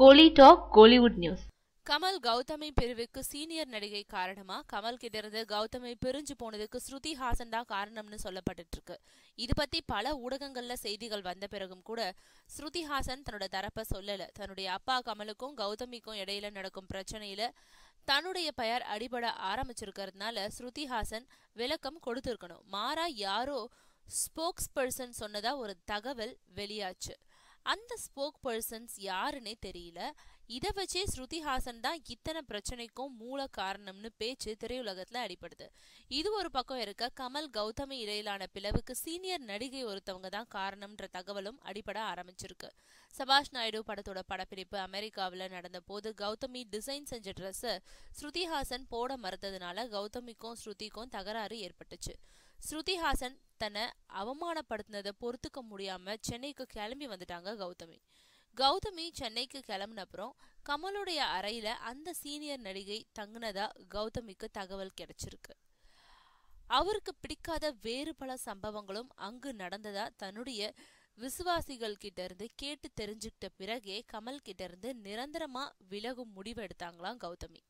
கோலி talk Kollywood news. Kamal Gautami பிரிவுக்கு senior நடிகை காரணமா? கமல் கிட்ட இருந்து கௌதமி பிரிஞ்சு போனதுக்கு ஸ்ருதி ஹாசன் தான் காரணம்னு சொல்லப்பட்டு இருக்கு. இது பத்தி பல ஊடகங்கள்ல செய்திகள் வந்த பிறகும் கூட ஸ்ருதி ஹாசன் தன்னோட தரப்ப சொல்லல. தன்னுடைய அப்பா கமலுக்கும் கௌதமிக்கும் இடையில நடக்கும் பிரச்சனையில தன்னுடைய பெயர் அடிபட ஆரம்பிச்சிருக்கிறதுனால ஸ்ருதி ஹாசன் விளக்கம் கொடுத்திருக்கணும். மாறா யாரோ ஸ்போக்ஸ் பர்சன் சொன்னதா ஒரு தகவல் வெளியாச்சு. அந்த ஸ்போக் பர்சன்ஸ் யாருன்னே தெரியல. இதை வச்சே ஸ்ருதி ஹாசன் தான் இத்தனை பிரச்சனைக்கும் மூல காரணம்னு பேச்சு திரையுலகத்துல அடிபடுது. இது ஒரு பக்கம் இருக்க, கமல் கௌதமி இடையிலான பிளவுக்கு சீனியர் நடிகை ஒருத்தவங்க தான் காரணம்ன்ற தகவலும் அடிபட ஆரம்பிச்சிருக்கு. சபாஷ் நாயுடு படத்தோட படப்பிடிப்பு அமெரிக்காவில் நடந்த போது கௌதமி டிசைன் செஞ்ச ட்ரெஸ்ஸை ஸ்ருதி ஹாசன் போட மறுத்ததுனால கௌதமிக்கும் ஸ்ருதிக்கும் தகராறு ஏற்பட்டுச்சு. ஸ்ருதி ஹாசன் தன்னை அவமானப்படுத்தினதை பொறுத்துக்க முடியாம சென்னைக்கு கிளம்பி வந்துட்டாங்க கௌதமி சென்னைக்கு கிளம்பின அப்புறம் கமலுடைய அறையில அந்த சீனியர் நடிகை தங்குனதா கௌதமிக்கு தகவல் கிடைச்சிருக்கு. அவருக்கு பிடிக்காத வேறு பல சம்பவங்களும் அங்கு நடந்ததா தன்னுடைய விசுவாசிகள் கிட்ட இருந்து கேட்டு தெரிஞ்சுக்கிட்ட பிறகே கமல் கிட்ட இருந்து நிரந்தரமா விலகும் முடிவு எடுத்தாங்களாம் கௌதமி.